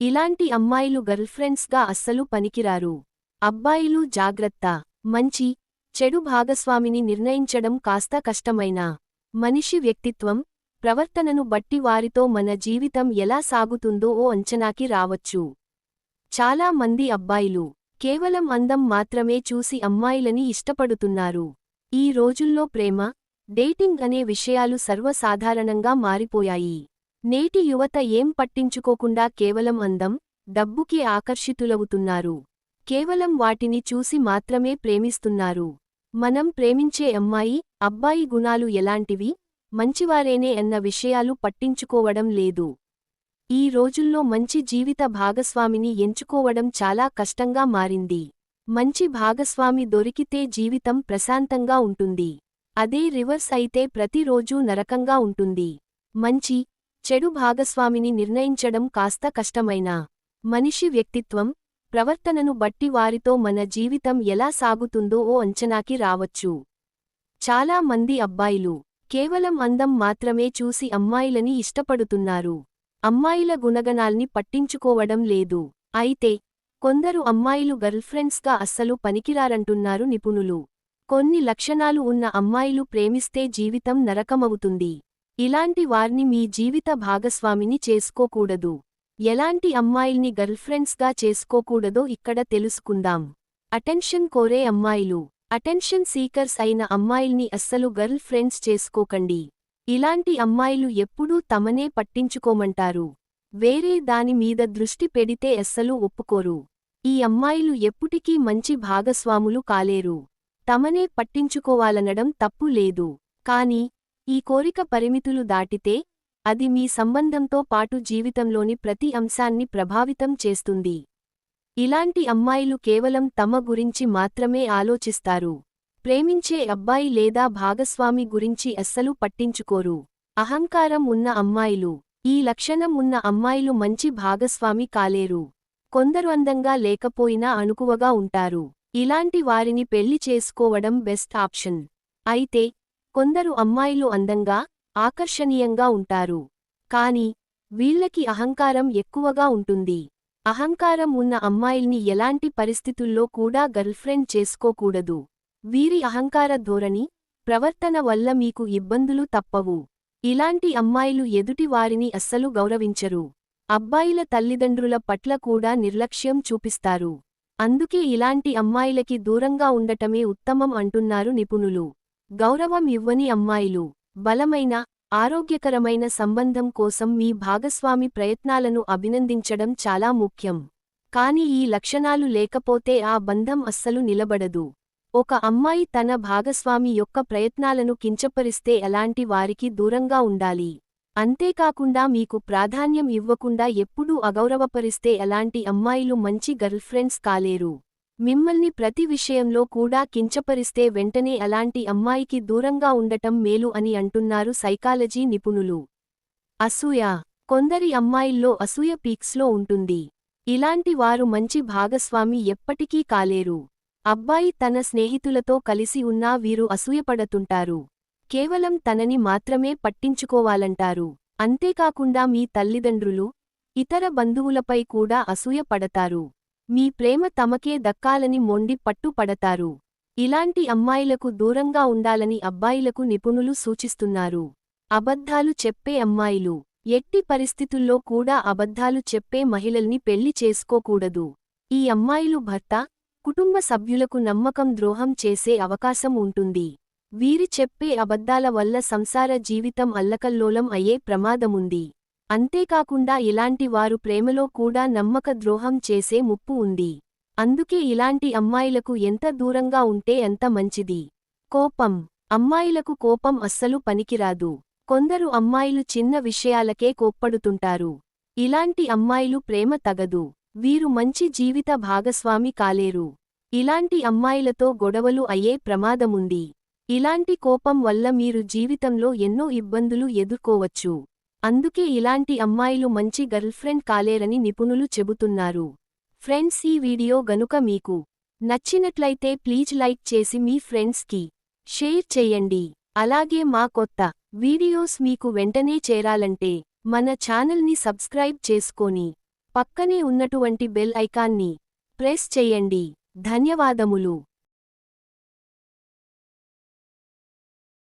ఇలాంటి అమ్మాయిలు గర్ల్ఫ్రెండ్స్గా అస్సలు పనికిరారు. అబ్బాయిలు జాగ్రత్త. మంచి, చెడు భాగస్వామిని నిర్ణయించడం కాస్త కష్టమైనా, మనిషి వ్యక్తిత్వం, ప్రవర్తనను బట్టి వారితో మన జీవితం ఎలా సాగుతుందో ఓ అంచనాకి రావచ్చు. చాలా మంది అబ్బాయిలు కేవలం అందం మాత్రమే చూసి అమ్మాయిలని ఇష్టపడుతున్నారు. ఈ రోజుల్లో ప్రేమ, డేటింగ్ అనే విషయాలు సర్వసాధారణంగా మారిపోయాయి. నేటి యువత ఏం పట్టించుకోకుండా కేవలం అందం, డబ్బుకి ఆకర్షితులవుతున్నారు. కేవలం వాటిని చూసి మాత్రమే ప్రేమిస్తున్నారు. మనం ప్రేమించే అమ్మాయి, అబ్బాయి గుణాలు ఎలాంటివి, మంచివారేనే అన్న విషయాలు పట్టించుకోవడం లేదు. ఈ రోజుల్లో మంచి జీవిత భాగస్వామిని ఎంచుకోవడం చాలా కష్టంగా మారింది. మంచి భాగస్వామి దొరికితే జీవితం ప్రశాంతంగా ఉంటుంది. అదే రివర్స్ అయితే ప్రతిరోజూ నరకంగా ఉంటుంది. మంచి, చెడు భాగస్వామిని నిర్ణయించడం కాస్త కష్టమైనా, మనిషి వ్యక్తిత్వం, ప్రవర్తనను బట్టి వారితో మన జీవితం ఎలా సాగుతుందో ఓ అంచనాకి రావచ్చు. చాలా మంది అబ్బాయిలు కేవలం అందం మాత్రమే చూసి అమ్మాయిలని ఇష్టపడుతున్నారు. అమ్మాయిల గుణగణాల్ని పట్టించుకోవడం లేదు. అయితే కొందరు అమ్మాయిలు గర్ల్ఫ్రెండ్స్గా అస్సలు పనికిరారంటున్నారు నిపుణులు. కొన్ని లక్షణాలు ఉన్న అమ్మాయిలు ప్రేమిస్తే జీవితం నరకమవుతుంది. ఇలాంటి వార్ని మీ జీవిత భాగస్వామిని చేసుకోకూడదు. ఎలాంటి అమ్మాయిల్ని గర్ల్ఫ్రెండ్స్గా చేసుకోకూడదో ఇక్కడ తెలుసుకుందాం. అటెన్షన్ కోరే అమ్మాయిలు. అటెన్షన్ సీకర్స్ అయిన అమ్మాయిల్ని అస్సలు గర్ల్ ఫ్రెండ్స్ చేసుకోకండి. ఇలాంటి అమ్మాయిలు ఎప్పుడూ తమనే పట్టించుకోమంటారు. వేరే దాని మీద దృష్టి పెడితే అస్సలు ఒప్పుకోరు. ఈ అమ్మాయిలు ఎప్పుటికీ మంచి భాగస్వాములు కాలేరు. తమనే పట్టించుకోవాలనడం తప్పు లేదు. కాని ఈ కోరిక పరిమితులు దాటితే అది మీ సంబంధంతో పాటు జీవితంలోని ప్రతి అంశాన్ని ప్రభావితం చేస్తుంది. ఇలాంటి అమ్మాయిలు కేవలం తమ గురించి మాత్రమే ఆలోచిస్తారు. ప్రేమించే అబ్బాయి లేదా భాగస్వామి గురించి అస్సలు పట్టించుకోరు. అహంకారం ఉన్న అమ్మాయిలు. ఈ లక్షణం ఉన్న అమ్మాయిలు మంచి భాగస్వామి కాలేరు. కొందరు అందంగా లేకపోయినా అణుకువగా ఉంటారు. ఇలాంటి వారిని పెళ్లి చేసుకోవడం బెస్ట్ ఆప్షన్. అయితే కొందరు అమ్మాయిలు అందంగా, ఆకర్షణీయంగా ఉంటారు. కాని వీళ్ళకి అహంకారం ఎక్కువగా ఉంటుంది. అహంకారం ఉన్న అమ్మాయిల్ని ఎలాంటి పరిస్థితుల్లో కూడా గర్ల్ఫ్రెండ్ చేసుకోకూడదు. వీరి అహంకార ధోరణి, ప్రవర్తన వల్ల మీకు ఇబ్బందులు తప్పవు. ఇలాంటి అమ్మాయిలు ఎదుటి వారిని అస్సలు గౌరవించరు. అబ్బాయిల తల్లిదండ్రుల పట్ల కూడా నిర్లక్ష్యం చూపిస్తారు. అందుకే ఇలాంటి అమ్మాయిలకి దూరంగా ఉండటమే ఉత్తమం అంటున్నారు నిపుణులు. గౌరవం ఇవ్వని అమ్మాయిలు. బలమైన, ఆరోగ్యకరమైన సంబంధం కోసం మీ భాగస్వామి ప్రయత్నాలను అభినందించడం చాలా ముఖ్యం. కాని ఈ లక్షణాలు లేకపోతే ఆ బంధం అస్సలు నిలబడదు. ఒక అమ్మాయి తన భాగస్వామి యొక్క ప్రయత్నాలను కించపరిస్తే అలాంటి వారికి దూరంగా ఉండాలి. అంతేకాకుండా మీకు ప్రాధాన్యం ఇవ్వకుండా ఎప్పుడూ అగౌరవపరిస్తే అలాంటి అమ్మాయిలు మంచి గర్ల్ఫ్రెండ్స్ కాలేరు. మిమ్మల్ని ప్రతి విషయంలో కూడా కించపరిస్తే వెంటనే అలాంటి అమ్మాయికి దూరంగా ఉండటం మేలు అని అంటున్నారు సైకాలజీ నిపుణులు. అసూయ. కొందరి అమ్మాయిల్లో అసూయ పీక్స్లో ఉంటుంది. ఇలాంటి వారు మంచి భాగస్వామి ఎప్పటికీ కాలేరు. అబ్బాయి తన స్నేహితులతో కలిసి ఉన్నా వీరు అసూయపడుతుంటారు. కేవలం తనని మాత్రమే పట్టించుకోవాలంటారు. అంతేకాకుండా మీ తల్లిదండ్రులు, ఇతర బంధువులపై కూడా అసూయ పడతారు. మీ ప్రేమ తమకే దక్కాలని మొండి పట్టు పడతారు. ఇలాంటి అమ్మాయిలకు దూరంగా ఉండాలని అబ్బాయిలకు నిపుణులు సూచిస్తున్నారు. అబద్ధాలు చెప్పే అమ్మాయిలు. ఎట్టి పరిస్థితుల్లో కూడా అబద్ధాలు చెప్పే మహిళల్ని పెళ్లి చేసుకోకూడదు. ఈ అమ్మాయిలు భర్త, కుటుంబ సభ్యులకు నమ్మకం ద్రోహం చేసే అవకాశం ఉంటుంది. వీరి చెప్పే అబద్ధాల వల్ల సంసార జీవితం అల్లకల్లోలం అయ్యే ప్రమాదముంది. అంతేకాకుండా ఇలాంటి వారు ప్రేమలో కూడా నమ్మక ద్రోహం చేసే ముప్పు ఉంది. అందుకే ఇలాంటి అమ్మాయిలకు ఎంత దూరంగా ఉంటే అంత మంచిది. కోపం. అమ్మాయిలకు కోపం అస్సలు పనికిరాదు. కొందరు అమ్మాయిలు చిన్న విషయాలకే కోప్పడుతుంటారు. ఇలాంటి అమ్మాయిలు ప్రేమ తగదు. వీరు మంచి జీవిత భాగస్వామి కాలేరు. ఇలాంటి అమ్మాయిలతో గొడవలు అయ్యే ప్రమాదముంది. ఇలాంటి కోపం వల్ల మీరు జీవితంలో ఎన్నో ఇబ్బందులు ఎదుర్కోవచ్చు. అందుకే ఇలాంటి అమ్మాయిలు మంచి గర్ల్ఫ్రెండ్ కాలేరని నిపుణులు చెబుతున్నారు. ఫ్రెండ్స్, ఈ వీడియో గనుక మీకు నచ్చినట్లయితే ప్లీజ్ లైక్ చేసి మీ ఫ్రెండ్స్కి షేర్ చెయ్యండి. అలాగే మా కొత్త వీడియోస్ మీకు వెంటనే చేరాలంటే మన ఛానల్ని సబ్స్క్రైబ్ చేసుకొని పక్కనే ఉన్నటువంటి బెల్ ఐకాన్ని ప్రెస్ చెయ్యండి. ధన్యవాదములు.